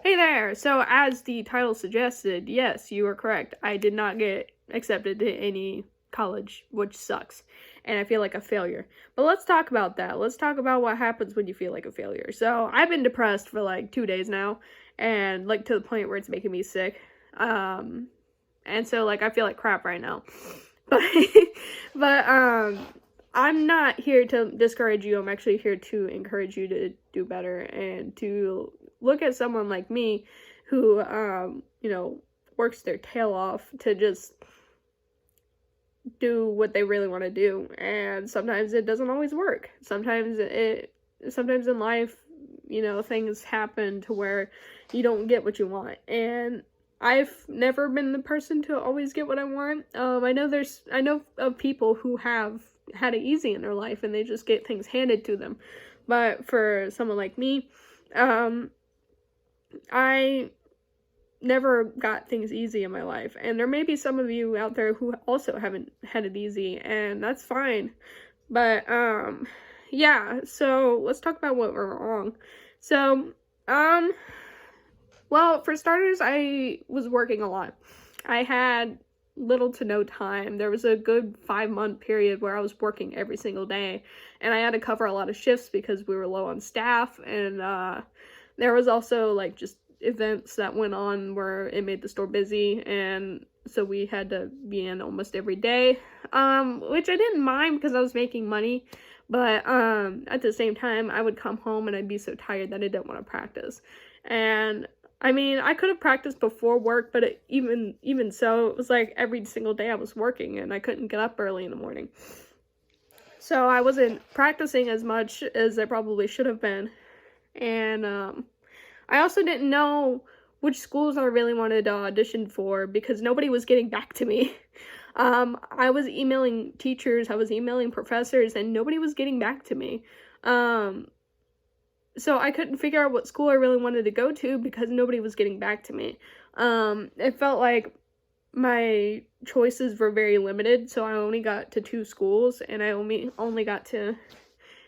Hey there! So, as the title suggested, yes, you are correct. I did not get accepted to any college, which sucks. And I feel like a failure. But let's talk about that. Let's talk about what happens when you feel like a failure. So, I've been depressed for like 2 days now, and like to the point where it's making me sick. Um, and so like I feel like crap right now. But but I'm not here to discourage you. I'm actually here to encourage you to do better and to look at someone like me who works their tail off to just do what they really want to do. And sometimes it doesn't always work. Sometimes in life, things happen to where you don't get what you want. And I've never been the person to always get what I want. I know of people who have had it easy in their life and they just get things handed to them. But for someone like me, I never got things easy in my life. And there may be some of you out there who also haven't had it easy, and that's fine. But yeah, so let's talk about what went wrong. So, well, for starters, I was working a lot. I had little to no time. There was a good 5-month period where I was working every single day, and I had to cover a lot of shifts because we were low on staff, and there was also like just events that went on where it made the store busy, and so we had to be in almost every day, which I didn't mind because I was making money. But at the same time, I would come home and I'd be so tired that I didn't want to practice. And I mean, I could have practiced before work, but even so, it was like every single day I was working and I couldn't get up early in the morning. So I wasn't practicing as much as I probably should have been. And I also didn't know which schools I really wanted to audition for because nobody was getting back to me. I was emailing teachers, I was emailing professors, and nobody was getting back to me. So I couldn't figure out what school I really wanted to go to because nobody was getting back to me. It felt like my choices were very limited, so I only got to 2 schools, and I only got to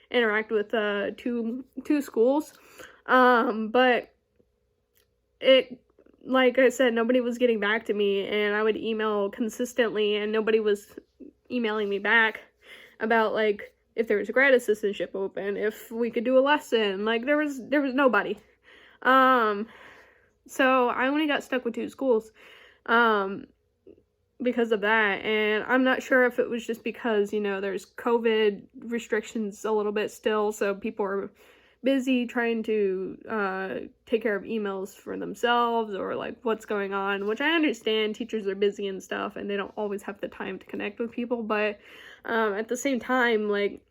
interact with two schools. But it, like I said, nobody was getting back to me, and I would email consistently, and nobody was emailing me back about like if there was a grad assistantship open, if we could do a lesson. Like there was nobody. So I only got stuck with 2 schools because of that. And I'm not sure if it was just because there's COVID restrictions a little bit still, so people are busy trying to take care of emails for themselves, or like what's going on, which I understand. Teachers are busy and stuff and they don't always have the time to connect with people, but at the same time, like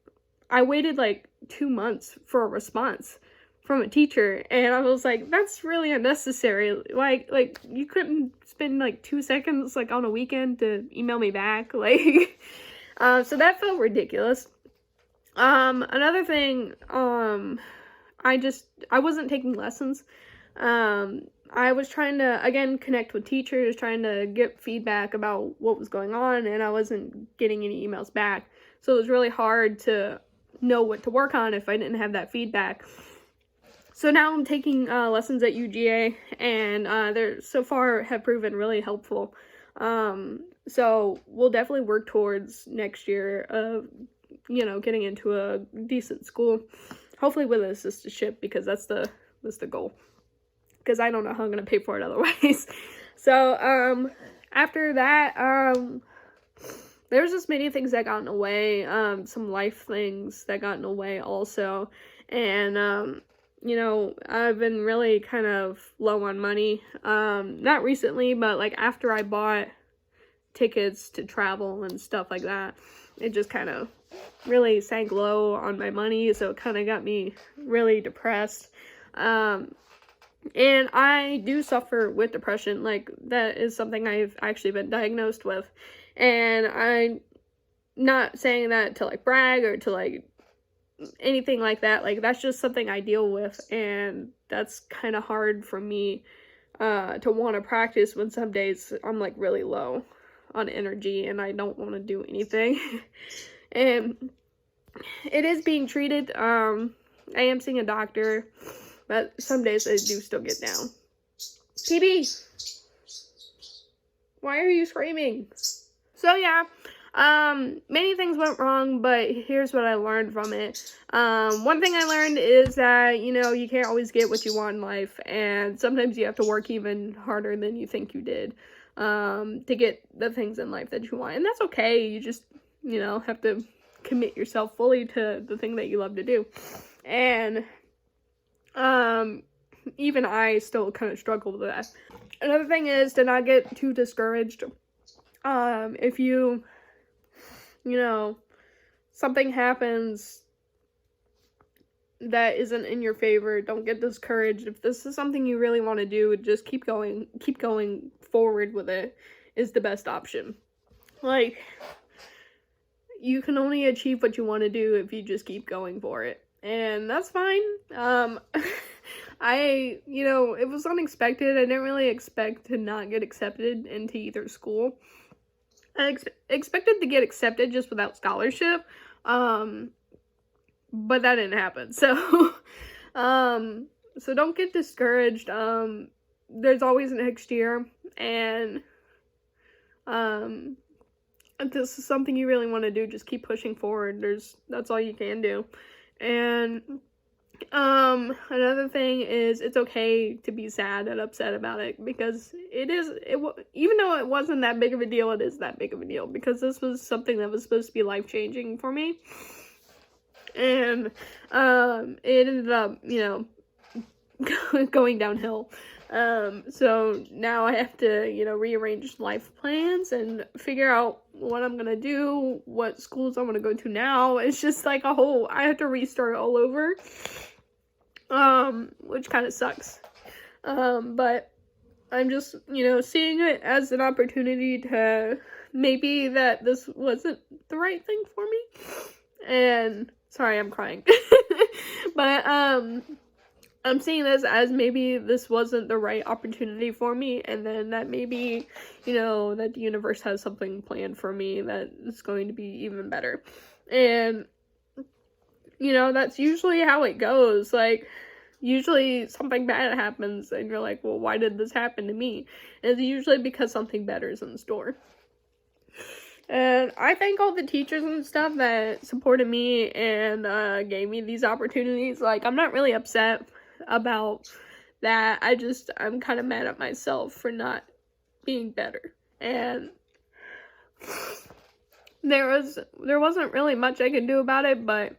I waited like 2 months for a response from a teacher, and I was like, that's really unnecessary. Like you couldn't spend like 2 seconds like on a weekend to email me back, like so that felt ridiculous. Another thing, I wasn't taking lessons. I was trying to, again, connect with teachers, trying to get feedback about what was going on, and I wasn't getting any emails back. So it was really hard to know what to work on if I didn't have that feedback. So now I'm taking lessons at UGA, and they're so far have proven really helpful. So we'll definitely work towards next year getting into a decent school, hopefully with an assistantship, because that's the goal, because I don't know how I'm gonna pay for it otherwise. So after that, there's just many things that got in the way, some life things that got in the way also, and I've been really kind of low on money, not recently, but like after I bought tickets to travel and stuff like that, it just kind of really sank low on my money, so it kind of got me really depressed. And I do suffer with depression. Like that is something I've actually been diagnosed with, and I'm not saying that to like brag or to like anything like that. Like that's just something I deal with, and that's kind of hard for me to want to practice when some days I'm like really low on energy and I don't want to do anything. And it is being treated. I am seeing a doctor, but some days I do still get down. PB, why are you screaming? So yeah, many things went wrong, but here's what I learned from it. One thing I learned is that, you can't always get what you want in life, and sometimes you have to work even harder than you think you did, to get the things in life that you want, and that's okay. You just, have to commit yourself fully to the thing that you love to do, and, even I still kind of struggle with that. Another thing is to not get too discouraged. If something happens that isn't in your favor, don't get discouraged. If this is something you really want to do, just keep going forward with it is the best option. Like, you can only achieve what you want to do if you just keep going for it. And that's fine. It was unexpected. I didn't really expect to not get accepted into either school. I expected to get accepted just without scholarship, but that didn't happen. So, so don't get discouraged. There's always next year, and, if this is something you really want to do, just keep pushing forward. That's all you can do. And, another thing is it's okay to be sad and upset about it, because even though it wasn't that big of a deal, it is that big of a deal, because this was something that was supposed to be life-changing for me, and, it ended up, going downhill. So now I have to, rearrange life plans and figure out what I'm gonna do, what schools I'm gonna go to now. It's just like I have to restart all over, which kind of sucks. But I'm just, seeing it as an opportunity to maybe that this wasn't the right thing for me. And sorry, I'm crying. But, I'm seeing this as maybe this wasn't the right opportunity for me, and then that maybe, that the universe has something planned for me that is going to be even better. And, that's usually how it goes. Like, usually something bad happens, and you're like, well, why did this happen to me? And it's usually because something better is in store. And I thank all the teachers and stuff that supported me and gave me these opportunities. Like, I'm not really upset about that. I'm kind of mad at myself for not being better. And there wasn't really much I could do about it, but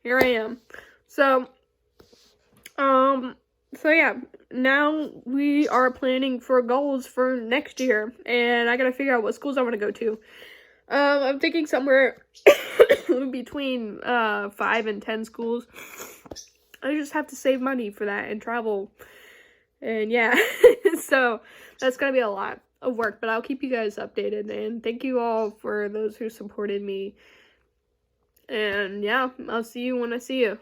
here I am. So yeah, now we are planning for goals for next year, and I gotta figure out what schools I want to go to. I'm thinking somewhere between 5 and 10 schools. I just have to save money for that and travel, and yeah, so that's gonna be a lot of work, but I'll keep you guys updated, and thank you all for those who supported me, and yeah, I'll see you when I see you.